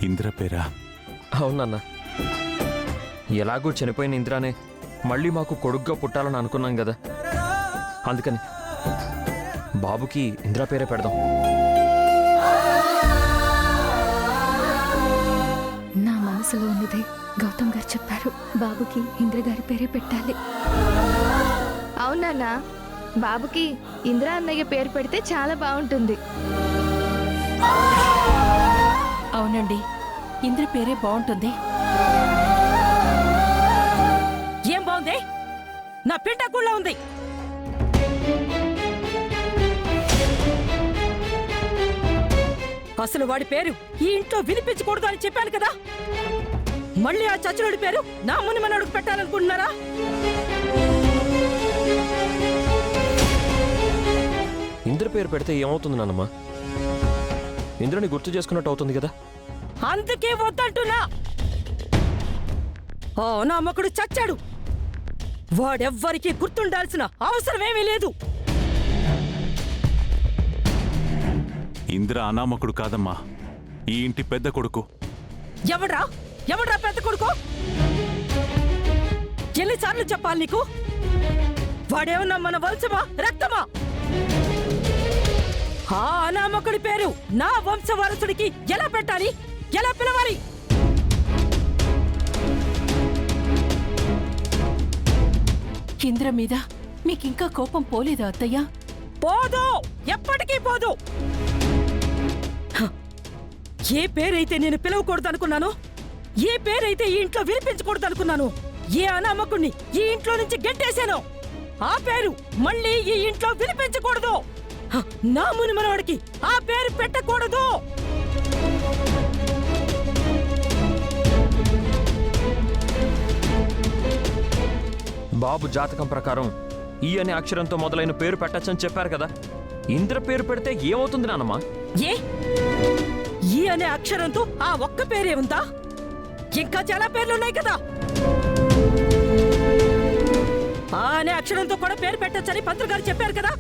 ఇంద్ర పేరా? అవునన్నా, ఎలాగో చనిపోయిన ఇంద్రానే మళ్ళీ మాకు కొడుగ్గా పుట్టాలని అనుకున్నాం కదా, అందుకని బాబుకి ఇంద్రా పేరే పెడదాం. నా మనసులో ఉన్నది గౌతమ్ గారు చెప్పారు. బాబుకి ఇంద్ర గారి పేరే పెట్టాలి. అవునన్నా, బాబుకి ఇంద్ర అన్నయ్య పేరు పెడితే చాలా బాగుంటుంది. అవునండి, ఇంద్ర పేరే బాగుంటుంది. ఏం బాగుంది? నా పింటకుళ్ళ ఉంది. అసలు వాడి పేరు ఈ ఇంట్లో వినిపించకూడదు అని చెప్పాను కదా. మళ్ళీ ఆ చచ్చుడి పేరు నా ముని మనోడికి పెట్టాలనుకుంటున్నారా? ఇంద్ర పేరు పెడితే ఏమవుతుంది నాన్నమ్మా? ఇంద్రని గుర్తు చేసుకున్నట్టు అవుతుంది కదా. అందుకే వద్దంటున్నా. ఆ నామకుడు చచ్చాడు. వాడెవ్వరికీ గుర్తుండాల్సిన అవసరమేమీ లేదు. ఇంద్ర అనామకుడు కాదమ్మా, ఈ ఇంటి పెద్ద కొడుకు. ఎవడ్రా ఎవడ్రా పెద్ద కొడుకు? ఎన్నిసార్లు చెప్పాలి నీకు? వాడేమన్నా మన వంశమా, రక్తమా? ఆ అనామకుడి పేరు నా వంశ వారసుడికి ఎలా పెట్టాలి, ఎలా పిలవాలి? ఇంద్ర మీద మీకింకా కోపం పోలేదా అత్తయ్య? పోదు, ఎప్పటికీ పోదు. ఏ పేరైతే నేను పిలవకూడదు అనుకున్నాను, ఏ పేరైతే ఈ ఇంట్లో వినిపించకూడదు అనుకున్నాను, ఏ అనామకుణ్ణి ఈ ఇంట్లో నుంచి గెంటేశాను, ఆ పేరు మళ్ళీ ఈ ఇంట్లో వినిపించకూడదు. నా ముని మనవాడికి ఆ పేరు పెట్టకూడదు. బాబు జాతకం ప్రకారం ఈ అనే అక్షరంతో మొదలైన పేరు పెట్టచ్చని చెప్పారు కదా. ఇంద్ర పేరు పెడితే ఏమవుతుంది నాన్నమ్మా? ఏ ఈ అనే అక్షరంతో ఆ ఒక్క పేరే ఉందా? ఇంకా చాలా పేర్లున్నాయి కదా. ఆ అనే అక్షరంతో కూడా పేరు పెట్టచ్చని పంతులు గారు చెప్పారు కదా.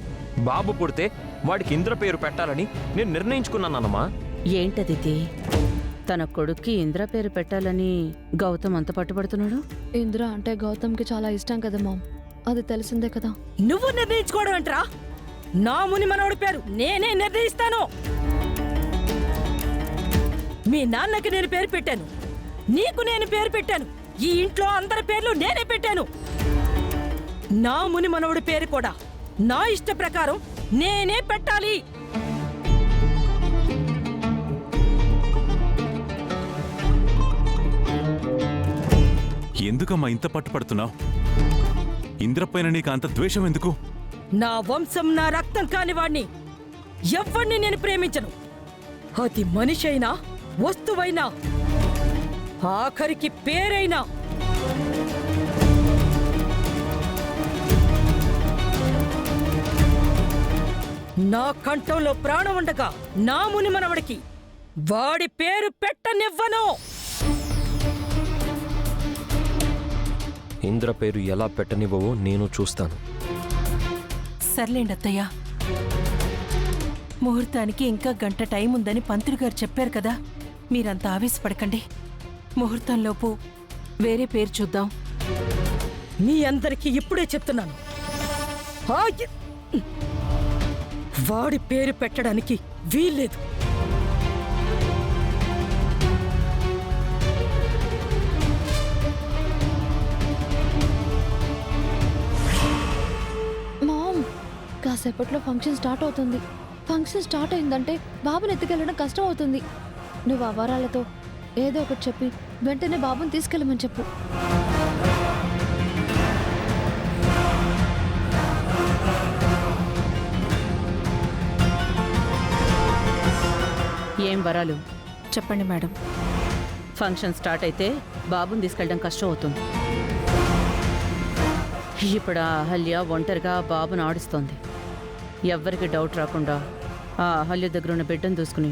బాబు పుడితే వాడికి ఇంద్ర పేరు పెట్టాలని నేను నిర్ణయించుకున్నానమ్మా. ఏంటదితి? తన కొడుక్కి ఇంద్ర పేరు పెట్టాలని గౌతమ్ అంత పట్టుబడుతున్నాడు. ఇంద్ర అంటే గౌతమ్కి చాలా ఇష్టం కదా మామ్, అది తెలిసిందే కదా. నువ్వు నిర్ణయించుకోవడం ఏంట్రా? నా ముని మనవడి పేరు నేనే నిర్ణయిస్తాను. మీ నాన్నకి నేను పేరు పెట్టాను, నీకు నేను పేరు పెట్టాను, ఈ ఇంట్లో అందరి పేర్లు నేనే పెట్టాను. నా ముని మనవడి పేరు కూడా నా ఇష్ట ప్రకారం నేనే పెట్టాలి. ఎందుకమ్మా ఇంత పట్టుపడుతున్నావు? ఇంద్రపైన నీకు అంత ద్వేషం ఎందుకు? నా వంశం, నా రక్తం కాని వాణ్ణి ఎవ్వణ్ణి నేను ప్రేమించను. అది మనిషి అయినా, వస్తువైనా, ఆఖరికి పేరైనా. నా కంఠంలో ప్రాణం ఉండగా నా ముని మనవడికి వాడి పేరు పెట్టనివ్వను. ఇంద్ర పేరు ఎలా పెట్టనివ్వవో నేను చూస్తాను. సర్లేండి అత్తయ్య, ముహూర్తానికి ఇంకా గంట టైం ఉందని పంతులు గారు చెప్పారు కదా. మీరంత ఆవేశపడకండి. ముహూర్తంలోపు వేరే పేరు చూద్దాం. మీ అందరికీ ఇప్పుడే చెప్తున్నాను, వాడి పేరు పెట్టడానికి వీల్లేదు. మామ్, కాసేపట్లో ఫంక్షన్ స్టార్ట్ అవుతుంది. ఫంక్షన్ స్టార్ట్ అయిందంటే బాబుని ఎత్తుకెళ్ళడం కష్టం అవుతుంది. నువ్వు ఆ వరాలతో ఏదో ఒకటి చెప్పి వెంటనే బాబుని తీసుకెళ్ళమని చెప్పు. ఏం వరాలు? చెప్పండి మేడం. ఫంక్షన్ స్టార్ట్ అయితే బాబుని తీసుకెళ్ళడం కష్టం అవుతుంది. ఇప్పుడు ఆ అహల్య ఒంటరిగా బాబును ఆడిస్తోంది. ఎవ్వరికి డౌట్ రాకుండా ఆ అహల్య దగ్గర ఉన్న బిడ్డను చూసుకుని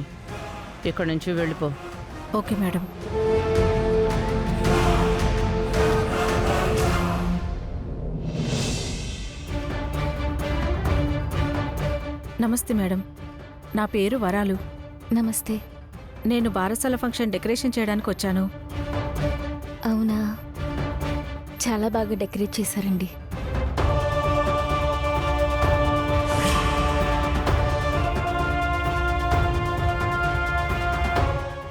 ఇక్కడి నుంచి వెళ్ళిపో. Okay madam. నమస్తే మేడం, నా పేరు వరాలు. నమస్తే. నేను బారసాల ఫంక్షన్ డెకరేషన్ చేయడానికి వచ్చాను. అవునా, చాలా బాగా డెకరేట్ చేశారండి.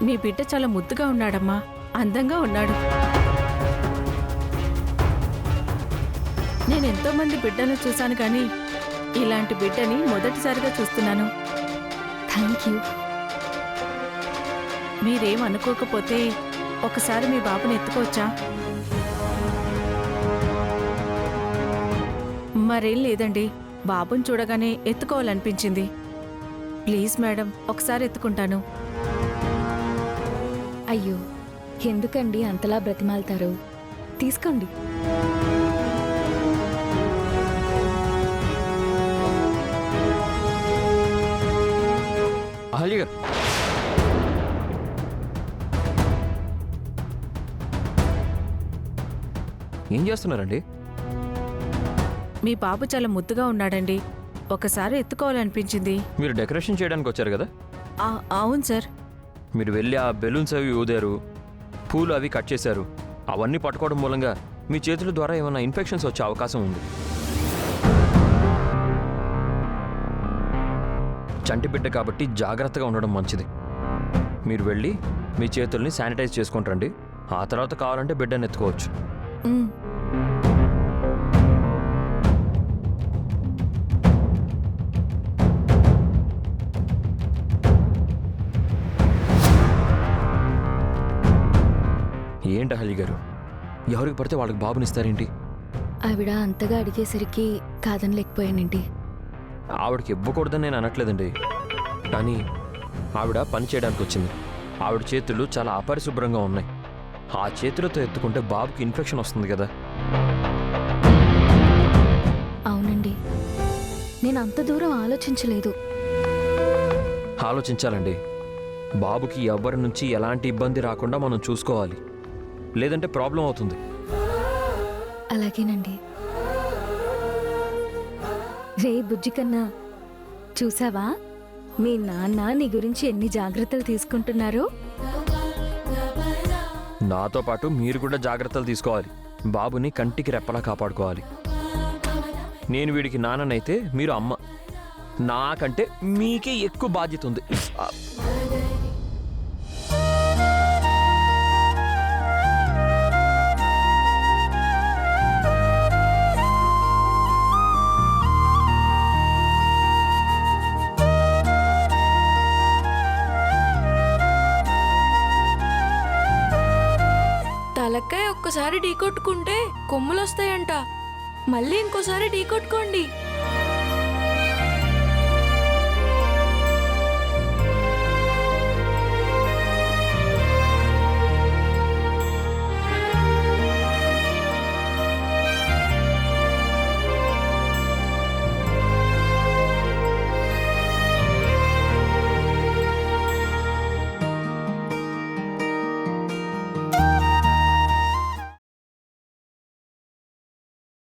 మీ బిడ్డ చాలా ముద్దుగా ఉన్నాడమ్మా, అందంగా ఉన్నాడు. నేను ఎంతో మంది బిడ్డలను చూశాను కానీ ఇలాంటి బిడ్డని మొదటిసారిగా చూస్తున్నాను. Thank you. మీరేం అనుకోకపోతే ఒకసారి మీ బాబుని ఎత్తుకోవచ్చా? మరేం లేదండి, బాబుని చూడగానే ఎత్తుకోవాలనిపించింది. ప్లీజ్ మేడం, ఒకసారి ఎత్తుకుంటాను. అయ్యో, ఎందుకండి అంతలా బ్రతిమాలుతారు? తీసుకోండి. అహల్య గారు, ఏం చేస్తున్నారండి? మీ బాబు చాలా ముద్దుగా ఉన్నాడండి, ఒకసారి ఎత్తుకోవాలనిపించింది. మీరు డెకరేషన్ చేయడానికి వచ్చారు కదా, అవును సార్. మీరు వెళ్ళి ఆ బెలూన్స్ అవి ఊదారు, పూలు అవి కట్ చేశారు. అవన్నీ పట్టుకోవడం మూలంగా మీ చేతుల ద్వారా ఏమైనా ఇన్ఫెక్షన్స్ వచ్చే అవకాశం ఉంది. చంటి బిడ్డ కాబట్టి జాగ్రత్తగా ఉండడం మంచిది. మీరు వెళ్ళి మీ చేతుల్ని శానిటైజ్ చేసుకొని రండి. ఆ తర్వాత కావాలంటే బిడ్డను ఎత్తుకోవచ్చు. ఉమ్. ఏంటి అహల్య గారు, ఎవరికి పడితే వాళ్ళకి బాబునిస్తారేంటి? ఆవిడ అంతగా అడిగేసరికి కాదనలేకపోయానండి. ఆవిడకి ఇవ్వకూడదని నేను అనట్లేదండి, కానీ ఆవిడ పని చేయడానికి వచ్చింది. ఆవిడ చేతులు చాలా అపరిశుభ్రంగా ఉన్నాయి. ఆ చేతులతో ఎత్తుకుంటే బాబుకి ఇన్ఫెక్షన్ వస్తుంది కదా. అవునండి, నేను అంత దూరం ఆలోచించలేదు. ఆలోచించాలండి. బాబుకి ఎవ్వరి నుంచి ఎలాంటి ఇబ్బంది రాకుండా మనం చూసుకోవాలి, లేదంటే ప్రాబ్లం అవుతుంది. అలాగేనండి. రే బుజ్జి కన్నా, చూసావా మీ నాన్న నీ గురించి ఎన్ని జాగ్రత్తలు తీసుకుంటున్నారో? నాతో పాటు మీరు కూడా జాగ్రత్తలు తీసుకోవాలి. బాబుని కంటికి రెప్పలా కాపాడుకోవాలి. నేను వీడికి నాన్ననైతే మీరు అమ్మ. నాకంటే మీకే ఎక్కువ బాధ్యత ఉంది. తలకాయ ఒక్కసారి ఢీకొట్టుకుంటే కొమ్ములొస్తాయంట. మళ్ళీ ఇంకోసారి ఢీకొట్టుకోండి.